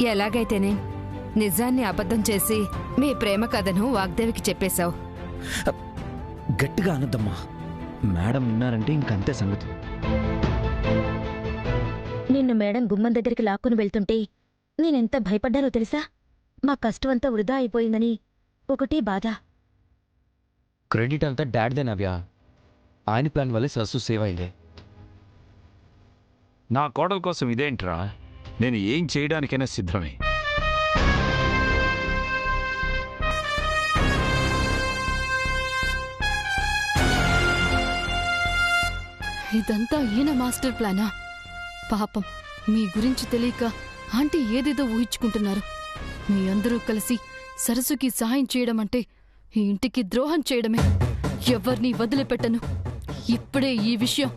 ఎలాగైతేనే నిజాన్ని అబద్ధం చేసి మీ ప్రేమ కథను వాగ్దేవికి చెప్పేశావు. గట్టిగా అనొద్దమ్మా, మేడం విన్నారంటే ఇంకంతే సంగతి. నిన్ను మేడం గుమ్మం దగ్గరికి లాక్కుని వెళ్తుంటే నేనెంత భయపడ్డానో తెలుసా? మా కష్టమంతా వృధా అయిపోయిందని ఒకటే బాధ. క్రెడిట్ అంతా డాడ్దే నవ్య. ఆయన ప్లాన్ వల్లే సరస్సు సేవ్ అయింది. నా కోడల కోసం ఇదేంట్రా? నేను ఏం చేయడానికైనా సిద్ధమే. ఇదంతా ఈయన మాస్టర్ ప్లానా? పాపం, మీ గురించి తెలియక ఆంటీ ఏదేదో ఊహించుకుంటున్నారు. మీ అందరూ కలిసి సరస్సుకి సహాయం చేయడం అంటే ఈ ఇంటికి ద్రోహం చేయడమే. ఎవరిని వదిలిపెట్టను. ఇప్పుడే ఈ విషయం,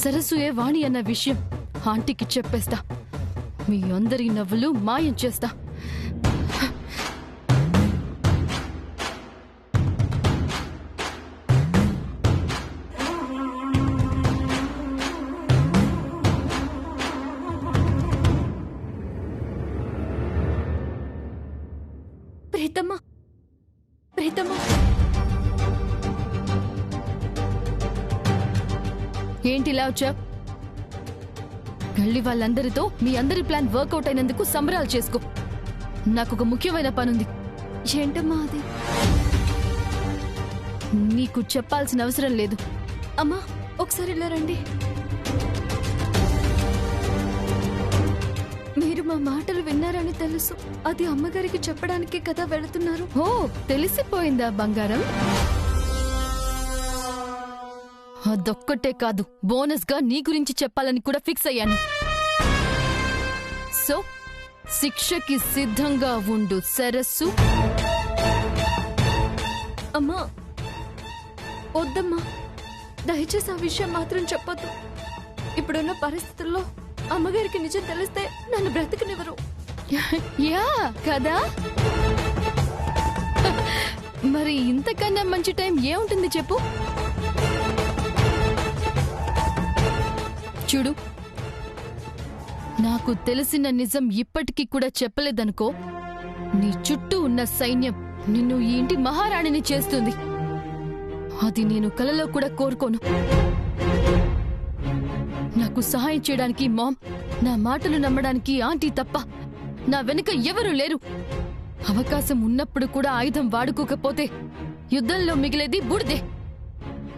సరస్సుయే వాణి అన్న విషయం ఆంటీకి చెప్పేస్తా. మీ అందరి నవ్వులు మాయం చేస్తా. ప్రీతమ్మా, ప్రీతమ్మా, ఏంటిలా వచ్చా? గళ్ళి వాళ్ళందరితో మీ అందరి ప్లాన్ వర్కౌట్ అయినందుకు సంబరాలు చేసుకో. నాకొక ముఖ్యమైన పనుంది. ఏంటమ్మా అది? నీకు చెప్పాల్సిన అవసరం లేదు. అమ్మా, ఒకసారి ఇలా రండి. మీరు మా మాటలు విన్నారని తెలుసు. అది అమ్మగారికి చెప్పడానికే కదా వెళుతున్నారు. ఓ, తెలిసిపోయిందా బంగారం? అదొక్కటే కాదు, బోనస్ గా నీ గురించి చెప్పాలని కూడా ఫిక్స్ అయ్యాను. సో శిక్షకి సిద్ధంగా ఉండు సరస్సు. అమ్మా, వద్దమ్మా, దయచేసి ఆ విషయం మాత్రం చెప్పొద్దు. ఇప్పుడున్న పరిస్థితుల్లో అమ్మగారికి నిజం తెలిస్తే నన్ను బ్రతకనివ్వరు. యా కదా? మరి ఇంతకన్నా మంచి టైం ఏముంటుంది చెప్పు? చూడు, నాకు తెలిసిన నిజం ఇప్పటికీ కూడా చెప్పలేదనుకో, నీ చుట్టూ ఉన్న సైన్యం నిన్ను ఈ ఇంటి మహారాణిని చేస్తుంది. అది నేను కలలో కూడా కోరుకోను. నాకు సహాయం చేయడానికి మామ్, నా మాటలు నమ్మడానికి ఆంటీ తప్ప నా వెనుక ఎవరూ లేరు. అవకాశం ఉన్నప్పుడు కూడా ఆయుధం వాడుకోకపోతే యుద్ధంలో మిగిలేది బూడిదే.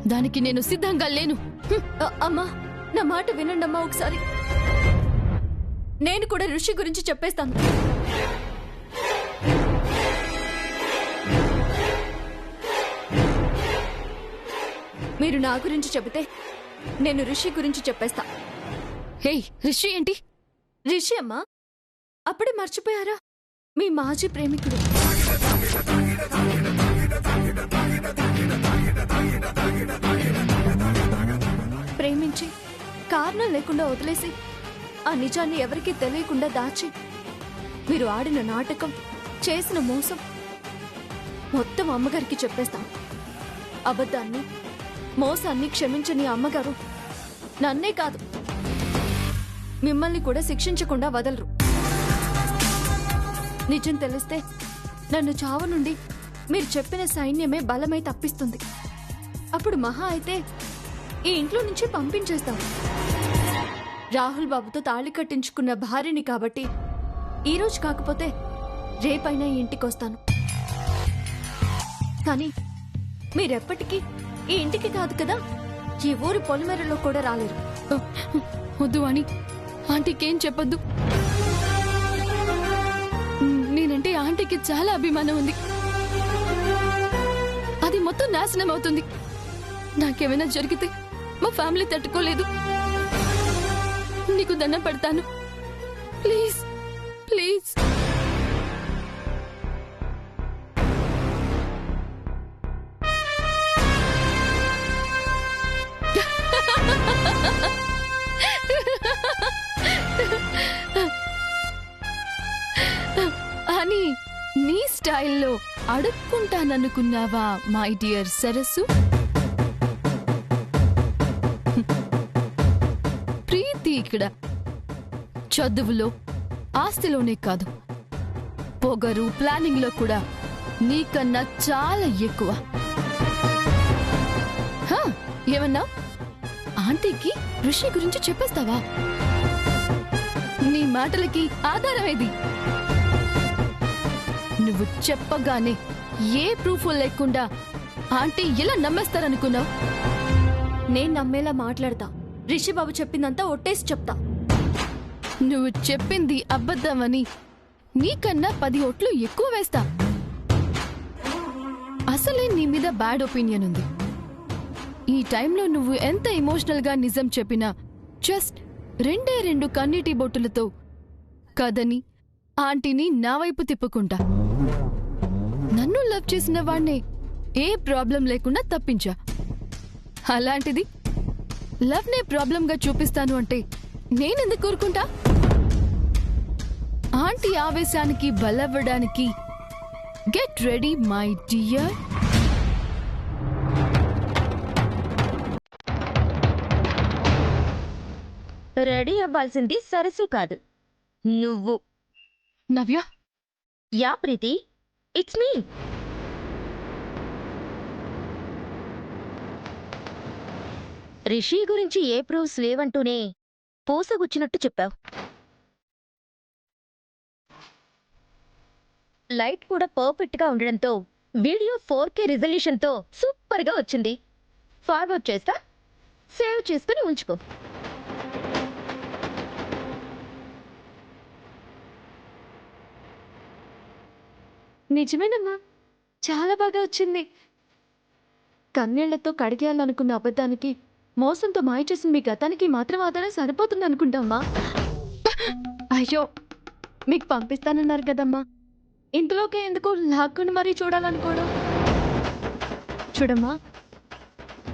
దానికి నేను సిద్ధంగా లేను. అమ్మా, నా మాట వినండమ్మా ఒకసారి. నేను కూడా ఋషి గురించి చెప్పేస్తాను. మీరు నా గురించి చెబితే నేను ఋషి గురించి చెప్పేస్తా. హే, ఋషి ఏంటి? ఋషి అమ్మా, అప్పుడే మర్చిపోయారా? మీ మాజీ ప్రేమికుడు. ప్రేమించి కారణం లేకుండా వదిలేసి ఆ నిజాన్ని ఎవరికీ తెలియకుండా దాచి మీరు ఆడిన నాటకం, చేసిన మోసం మొత్తం అమ్మగారికి చెప్పేస్తాం. అబద్ధాన్ని, మోసాన్ని క్షమించని అమ్మగారు నన్నే కాదు, మిమ్మల్ని కూడా శిక్షించకుండా వదలరు. నిజం తెలిస్తే నన్ను చావు నుండి మీరు చెప్పిన సైన్యమే బలమై తప్పిస్తుంది. అప్పుడు మహా అయితే ఈ ఇంట్లో నుంచి పంపించేస్తాం. రాహుల్ బాబుతో తాళి కట్టించుకున్న భార్యని కాబట్టి ఈరోజు కాకపోతే రేపైనా ఈ ఇంటికొస్తాను. కానీ మీరెప్పటికీ ఈ ఇంటికి కాదు కదా, ఈ ఊరి పొలిమేరలో కూడా రాలేరు. వద్దు అని ఆంటీకేం చెప్పొద్దు. నేనంటే ఆంటీకి చాలా అభిమానం ఉంది. అది మొత్తం నాశనం అవుతుంది. నాకేమైనా జరిగితే మా ఫ్యామిలీ తట్టుకోలేదు. నీకు దండం పెడతాను, ప్లీజ్ ప్లీజ్. అని నీ స్టైల్లో అడుక్కుంటాననుకున్నావా మై డియర్ సరస్సు? ప్రీతి ఇక్కడ చదువులో, ఆస్తిలోనే కాదు, పొగరు ప్లానింగ్ లో కూడా నీకన్నా చాలా ఎక్కువ. హా, ఏమన్నా ఆంటీకి ఋషి గురించి చెప్పేస్తావా? నీ మాటలకి ఆధారమేది? నువ్వు చెప్పగానే ఏ ప్రూఫ్ లేకుండా ఆంటీ ఎలా నమ్మేస్తారనుకున్నావు? నేను నమ్మేలా మాట్లాడతా. రిషిబాబు చెప్పిందంతా ఒట్టేసి చెప్తా. నువ్వు చెప్పింది అబద్ధమని నీకన్నా 10 ఓట్లు ఎక్కువ వేస్తా. అసలే నీ మీద బ్యాడ్ ఒపీనియన్ ఉంది. ఈ టైంలో నువ్వు ఎంత ఎమోషనల్ గా నిజం చెప్పినా జస్ట్ 2 కన్నీటి బొట్టులతో కదని ఆంటీని నా వైపు తిప్పుకుంటా. నన్ను లవ్ చేసిన వాణ్ణే ఏ ప్రాబ్లం లేకుండా తప్పించా. అలాంటిది లవ్ నే ప్రాబ్లం గా చూపిస్తాను అంటే నేనెందుకు కోరుకుంటా? ఆంటీ ఆవేశానికి బలవ్వడానికి get ready my dear. Ready అవ్వాల్సింది సరస్సు కాదు, నువ్వు. Navya, yeah Preeti, it's me. Rishi గురించి ఏ ప్రూఫ్స్ లేవంటూనే పూసగుచ్చినట్టు చెప్పావు. లైట్ కూడా పర్ఫెక్ట్ గా ఉండడంతో వీడియో 4K రిజల్యూషన్తో సూపర్ గా వచ్చింది. ఫార్వర్డ్ చేస్తా, సేవ్ చేసుకుని ఉంచుకో. నిజమేనమ్మా, చాలా బాగా వచ్చింది. కన్నీళ్లతో కడిగేయాలనుకున్న అబద్ధానికి మోసంతో మాయ చేసిన మీ గతానికి మాత్రం ఆధారం సరిపోతుంది అనుకుంటామ్మా. అయ్యో, మీకు పంపిస్తానన్నారు కదమ్మా, ఇంతలోకే ఎందుకు లాక్కుని మరీ చూడాలనుకోవడం? చూడమ్మా,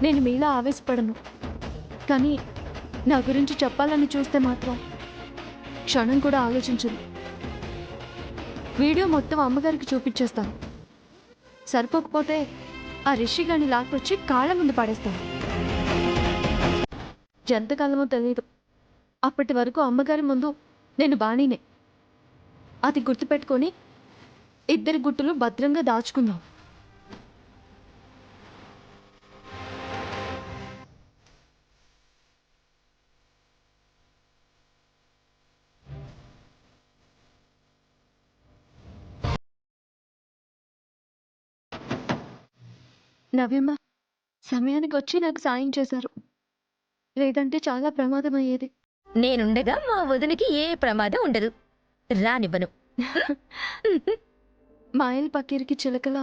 నేను మీలా ఆవేశపడను, కానీ నా గురించి చెప్పాలని చూస్తే మాత్రం క్షణం కూడా ఆలోచించను. వీడియో మొత్తం అమ్మగారికి చూపించేస్తాను. సరిపోకపోతే ఆ రిషి గారిని లాక్కొచ్చి కాళ్ళ ముందు పడేస్తాను. ఎంతకాలమో తెలియదు, అప్పటి వరకు అమ్మగారి ముందు నేను బాణీనే. అది గుర్తుపెట్టుకొని 2 గుట్టులు భద్రంగా దాచుకుందాం. నవ్యమ్మ సమయానికి వచ్చి నాకు సాయం చేశారు, లేదంటే చాలా ప్రమాదం అయ్యేది. నేనుండగా మా వదినికి ఏ ప్రమాదం ఉండదు, రానివ్వను. మాయల్ పకీర్కి చిలకల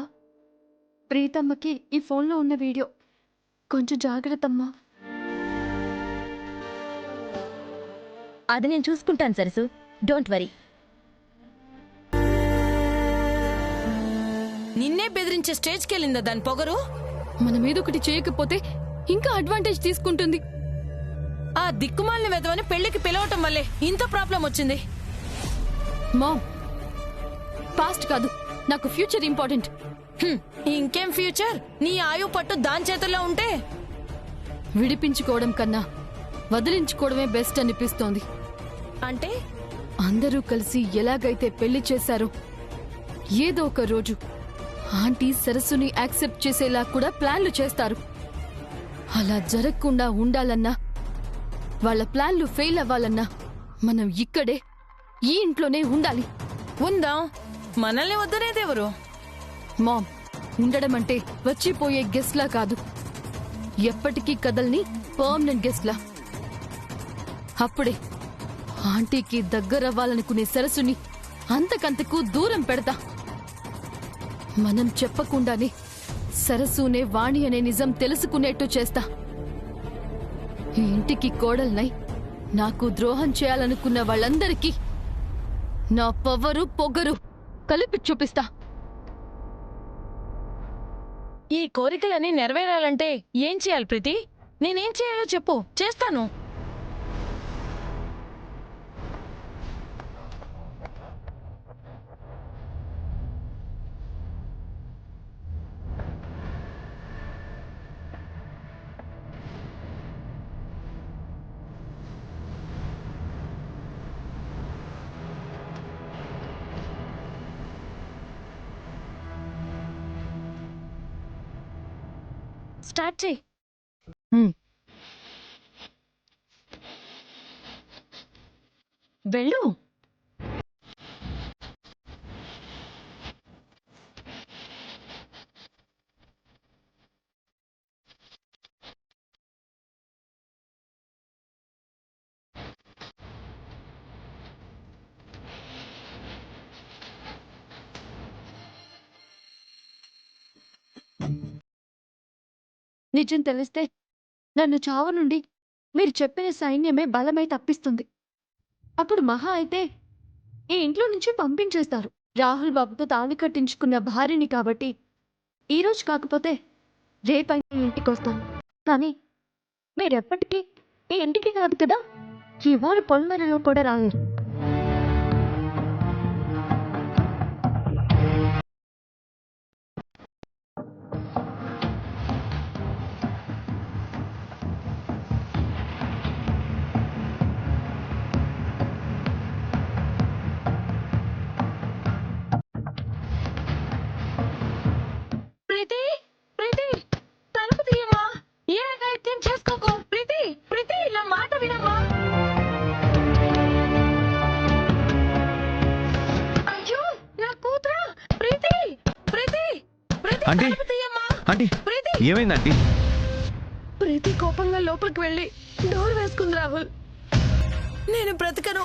ప్రీతమ్మకి ఈ ఫోన్లో ఉన్న వీడియో కొంచెం జాగ్రత్తమ్మా. అది నేను చూసుకుంటాను సరసు, డోంట్ వరీ. నిన్నే బెదిరించే స్టేజ్కి వెళ్ళిందా దాని పొగరు? మన మీద ఒకటి చేయకపోతే ఇంకా అడ్వాంటేజ్ తీసుకుంటుంది. ఆ దిక్కుమాలిన వెధవని పెళ్లికి పిలవటం వల్లే ఇంత ప్రాబ్లం వచ్చింది. మామ్, పాస్ట్ కాదు, నాకు ఫ్యూచర్ ఇంపార్టెంట్. ఇంకేం ఫ్యూచర్? నీ ఆయు పట్టు దాని చేతుల్లో ఉంటే విడిపించుకోవడం కన్నా వదిలించుకోవడమే బెస్ట్ అనిపిస్తోంది. అంటే అందరూ కలిసి ఎలాగైతే పెళ్లి చేశారో ఏదో ఒక రోజు ఆంటీ సరస్సుని యాక్సెప్ట్ చేసేలా కూడా ప్లాన్లు చేస్తారు. అలా జరగకుండా ఉండాలన్నా, వాళ్ళ ప్లాన్లు ఫెయిల్ అవ్వాలన్నా మనం ఇక్కడే ఈ ఇంట్లోనే ఉండాలి. ఉందాం, మనల్ని వద్దనేదెవరు? మామ్, ఉండడం అంటే వచ్చిపోయే గెస్ట్లా కాదు, ఎప్పటికీ కదల్ని పర్మనెంట్ గెస్ట్లా. అప్పుడే ఆంటీకి దగ్గరవ్వాలనుకునే సరస్సుని అంతకంతకు దూరం పెడతా. మనం చెప్పకుండానే సరస్సునే వాణి అనే నిజం తెలుసుకునేట్టు చేస్తా. ఈ ఇంటికి కోడల్నై నాకు ద్రోహం చేయాలనుకున్న వాళ్ళందరికీ నా పవరు పొగరు కలిపి చూపిస్తా. ఈ కోరికలన్నీ నెరవేరాలంటే ఏం చేయాలి ప్రీతి? నేనేం చేయాలో చెప్పు, చేస్తాను. స్టార్ట్ చేయి. వెళ్ళు. నిజం తెలిస్తే నన్ను చావు నుండి మీరు చెప్పిన సైన్యమే బలమై తప్పిస్తుంది. అప్పుడు మహా అయితే ఈ ఇంట్లో నుంచి పంపించేస్తారు. రాహుల్ బాబుతో తాళి కట్టించుకున్న భార్యని కాబట్టి ఈరోజు కాకపోతే రేపైనా ఇంటికి వస్తాను. కానీ మీరెప్పటికీ ఈ ఇంటికి కాదు కదా, ఇవాళ పొలమరలో కూడా రాలేరు. ప్రీతి, ప్రీతి, తలుపు తీయమ్మా. ఏ అఘాయిత్యం చేసుకోకు. ప్రీతి, ప్రీతి, ఇలా మాట వినమ్మా. అయ్యో, నా కూతురా. ప్రీతి, ప్రీతి, ప్రీతి, ఆంటీ. తలుపు తీయమ్మా. ఆంటీ ప్రీతి. ఏమైంది ఆంటీ? ప్రీతి కోపంగా లోపలికి వెళ్ళి డోర్ వేసుకుంది రాహుల్. నేను బ్రతకను,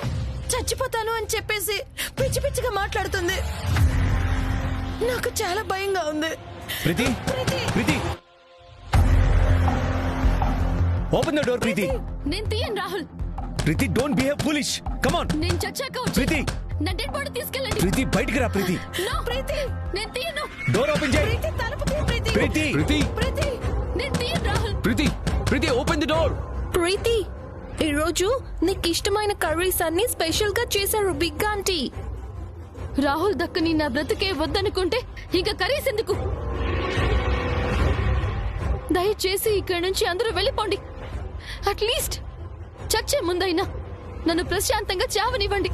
చచ్చిపోతాను అని చెప్పేసి పిచ్చి పిచ్చిగా మాట్లాడుతుంది. నాకు చాలా భయంగా ఉంది. Preeti, Preeti, open the door. Preeti, నేను తీయను Rahul. Preeti, don't behave foolish. Come on. నేను చచ్చాక వచ్చి ప్రీతి, నా డెడ్ బాడీ తీసుకెళ్ళండి. ప్రీతి, బయటికి రా. ప్రీతి, నో ప్రీతి, నేను తీయను. డోర్ ఓపెన్ చేయి. ప్రీతి, తలుపు తీ. ప్రీతి, ప్రీతి, ప్రీతి, ప్రీతి, నేను తీయను రాహుల్. ప్రీతి, ప్రీతి, ఓపెన్ ది డోర్. ప్రీతి, ఈరోజు నీకు ఇష్టమైన కర్రీస్ అన్ని స్పెషల్ గా చేశారు బిగ్ ఆంటీ. రాహుల్ దక్కని నా బ్రతుకే వద్దనుకుంటే ఇంకా కర్రీస్ ఎందుకు? దయచేసి ఇక్కడి నుంచి అందరూ వెళ్ళిపోండి. అట్లీస్ట్ చచ్చే ముందైనా నన్ను ప్రశాంతంగా చావనివ్వండి.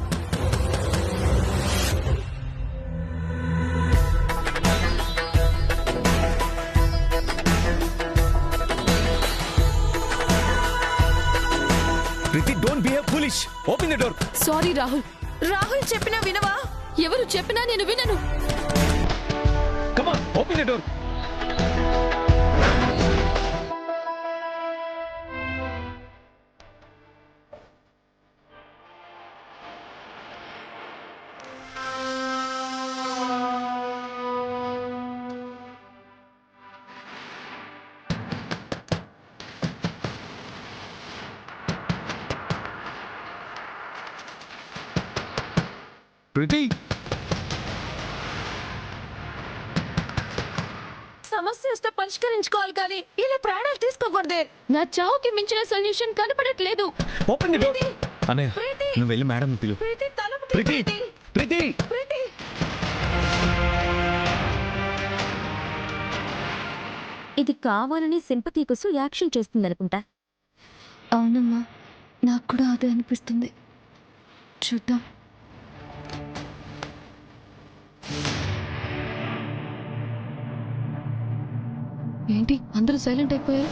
Preeti, don't behave foolish. Open the door. Sorry Rahul. Rahul చెప్పినా వినవా? ఎవరు చెప్పినా నేను వినను. Come on, open the door. Preeti, సమస్య వస్తే పరిష్కరించుకోవాలి కానీ ఇలా ప్రాణాలు తీసుకోకూడదే. నా చావుకి మించిన సొల్యూషన్ కనపడట్లేదు. Open the door. అన్నయ్య, ప్రీతి, నువ్వు వెళ్ళి మేడం పిలు. ప్రీతి, తలుపు తీ. ప్రీతి, ప్రీతి. ప్రీతి. ఇది కావాలని సింపతి కోసం యాక్షన్ చేస్తుందనుకుంటా. అవునమ్మా, నాకు కూడా అదే అనిపిస్తుంది. చూద్దాం. ఏంటి అందరూ సైలెంట్ అయిపోయారు?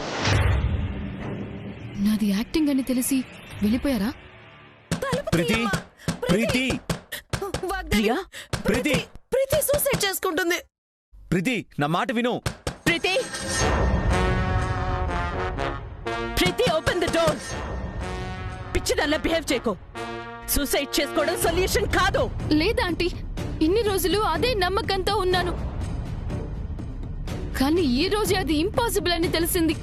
నాది యాక్టింగ్ అని తెలిసి వెళ్ళిపోయారా? ప్రీతి, ప్రీతి, వాగ్దేవి, ప్రీతి, ప్రీతి సూసైడ్ చేసుకుంటుంది. ప్రీతి, నా మాట విను. ప్రీతి, Preeti, open the door. పిచ్చిదల్లా behave చేయకు. సూసైడ్ చేసుకోవడం సొల్యూషన్ కాదు. లేదా ఆంటీ, ఇన్ని రోజులు అదే నమ్మకంతో ఉన్నాను. కానీ ఈ రోజు అది ఇంపాసిబుల్ అని తెలిసింది.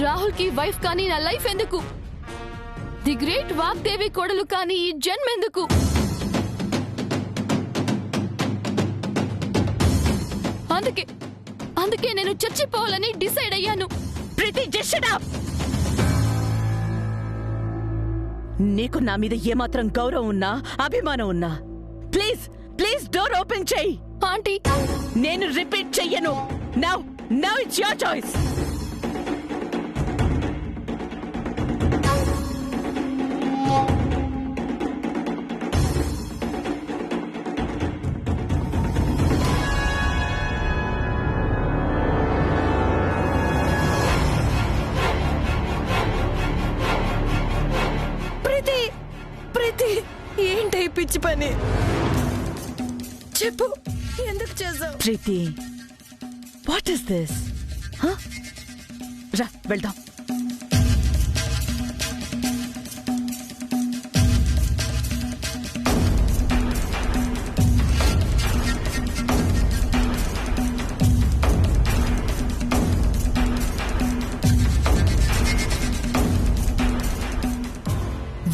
రాహుల్ కి వైఫ్ కానీ నా లైఫ్ ఎందుకు? ది గ్రేట్ వాగ్దేవి కోడలు కానీ ఈ జన్మ ఎందుకు? అందుకే నేను చచ్చిపోవాలని డిసైడ్ అయ్యాను. ప్రీతి, జస్ట్ షట్ అప్. నీకు నా మీద ఏమాత్రం గౌరవం ఉన్నా, అభిమానం ఉన్నా, ప్లీజ్ ప్లీజ్ డోర్ ఓపెన్ చెయ్యి. ఆంటీ, నేను రిపీట్ చెయ్యను. Now it's your choice. పిచ్చి పని చెప్పు, ఎందుకు చేసావు? ప్రీతి, వాట్ ఇస్ దిస్? రా వెళ్దాం.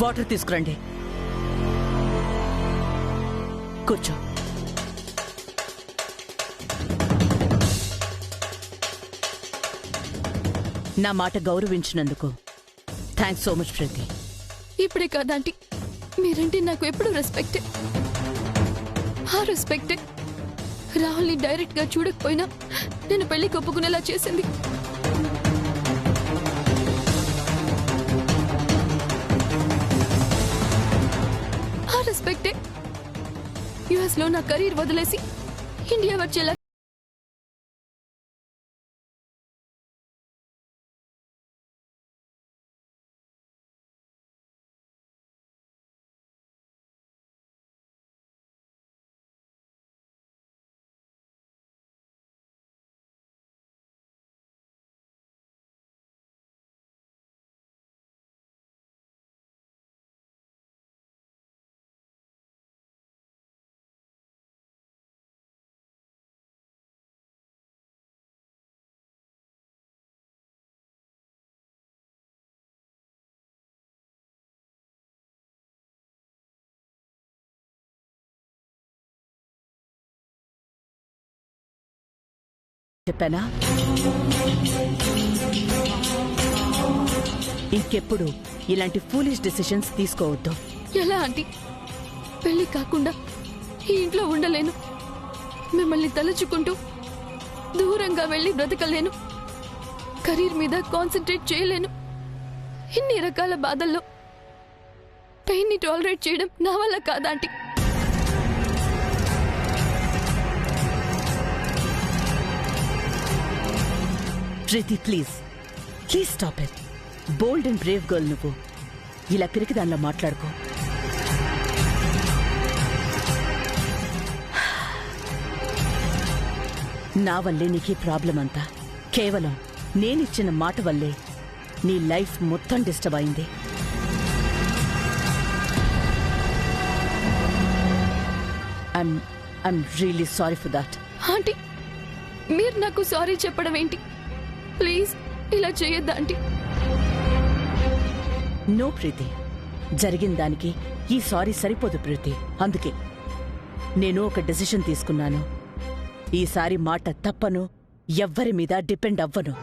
వాటర్ తీసుకురండి. కూర్చో. నా మాట గౌరవించినందుకు థ్యాంక్స్ సో మచ్ ప్రీతి. ఇప్పుడే కాదంటీ, మీరంటే నాకు ఎప్పుడు రెస్పెక్టే. ఆ రెస్పెక్టే రాహుల్ని డైరెక్ట్ గా చూడకపోయినా నేను పెళ్లికి ఒప్పుకునేలా చేసింది. ఆ రెస్పెక్టే యుఎస్ లో నా కెరీర్ వదిలేసి ఇండియా వచ్చేలా చెప్పానా? ఇంకెప్పుడు ఇలాంటి ఫూలిష్ డెసిషన్స్ తీసుకోవద్దు. ఎలా ఆంటీ? పెళ్లి కాకుండా ఈ ఇంట్లో ఉండలేను. మిమ్మల్ని తలుచుకుంటూ దూరంగా వెళ్ళి బ్రతకలేను. కెరీర్ మీద కాన్సన్ట్రేట్ చేయలేను. ఇన్ని రకాల బాధల్లో పెయిన్ ని టాలరేట్ చేయడం నా వల్ల కాదా aunty? Preeti, please please stop it. Bold and brave girl నువ్వు. ఇలా పిరికి దానిలో మాట్లాడుకో. నా వల్లే నీకు ఈ ప్రాబ్లం అంతా. కేవలం నేనిచ్చిన మాట వల్లే నీ లైఫ్ మొత్తం డిస్టర్బ్ అయింది. I'm really sorry for that. Aunty, మీరు నాకు సారీ చెప్పడం ఏంటి? ప్లీజ్ ఇలా చేయొద్దా ఆంటీ? నో ప్రీతి, జరిగిన దానికి ఈ సారీ సరిపోదు ప్రీతి. అందుకే నేను ఒక డెసిషన్ తీసుకున్నాను. ఈసారి మాట తప్పను, ఎవ్వరి మీద డిపెండ్ అవ్వను.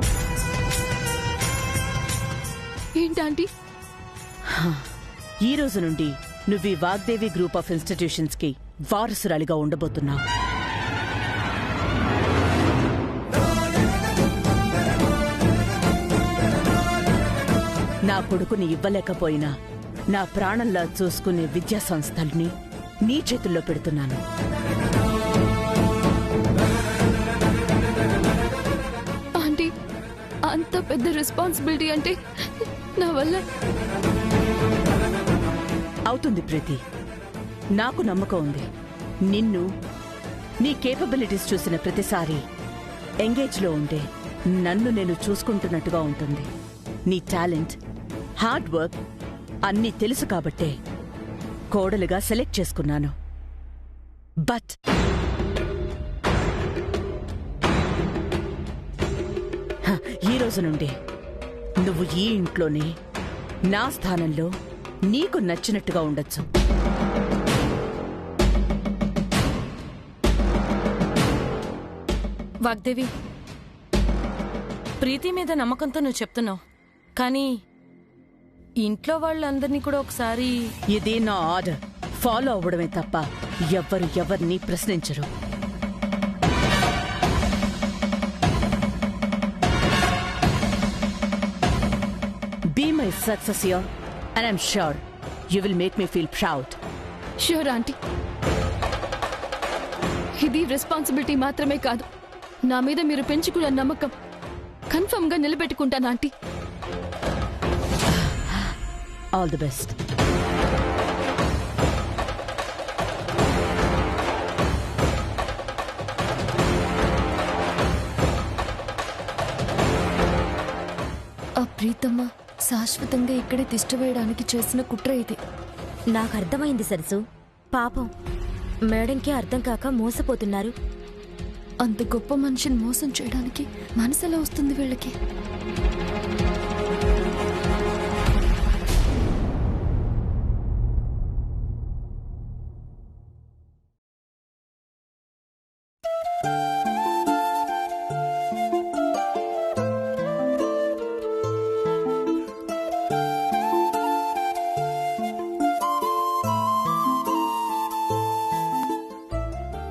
ఏంటంటీ? ఈ రోజు నుండి నువ్వు ఈ వాగ్దేవి గ్రూప్ ఆఫ్ ఇన్స్టిట్యూషన్స్ కి వారసురాలిగా ఉండబోతున్నావు. నా కొడుకుని ఇవ్వలేకపోయినా నా ప్రాణంలా చూసుకునే విద్యా సంస్థల్ని నీ చేతుల్లో పెడుతున్నాను. ఆంటీ, అంత పెద్ద రెస్పాన్సిబిలిటీ అంటే నా వల్ల అవుతుంది ప్రీతి. నాకు నమ్మకం ఉంది. నిన్ను, నీ కేపబిలిటీస్ చూసిన ప్రతిసారి ఎంగేజ్లో ఉండే నన్ను నేను చూసుకుంటున్నట్టుగా ఉంటుంది. నీ టాలెంట్, హార్డ్ వర్క్ అన్నీ తెలుసు కాబట్టే కోడలుగా సెలెక్ట్ చేసుకున్నాను. బట్ ఈ రోజు నుండి నువ్వు ఈ ఇంట్లోనే నా స్థానంలో నీకు నచ్చినట్టుగా ఉండొచ్చు. వాగ్దేవి, ప్రీతి మీద నమ్మకంతో నువ్వు చెప్తున్నావు, కానీ ఇంట్లో వాళ్ళందరినీ కూడా ఒకసారి... ఇది నా ఆర్డర్. ఫాలో అవ్వడమే తప్ప ఎవ్వరు ఎవరిని ప్రశ్నించరు. Be my successor and I'm sure you will make me feel proud. Sure aunty. ఇది రెస్పాన్సిబిలిటీ మాత్రమే కాదు, నా మీద మీరు పెంచుకున్న నమ్మకం కన్ఫర్మ్ గా నిలబెట్టుకుంటాను ఆంటీ. All the best. ఆ ప్రీతమ్మ శాశ్వతంగా ఇక్కడే తిష్టవేయడానికి చేసిన కుట్ర ఇది. నాకు అర్థమైంది సరసు. పాపం మేడంకి అర్థం కాక మోసపోతున్నారు. అంత గొప్ప మనిషిని మోసం చేయడానికి మనసులో వస్తుంది వీళ్ళకి.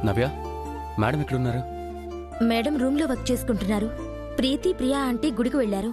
నవ్య, మేడం ఎక్కడున్నారు? మేడం రూమ్ లో వర్క్ చేసుకుంటున్నారు. ప్రీతి ప్రియా ఆంటీ గుడికి వెళ్లారు.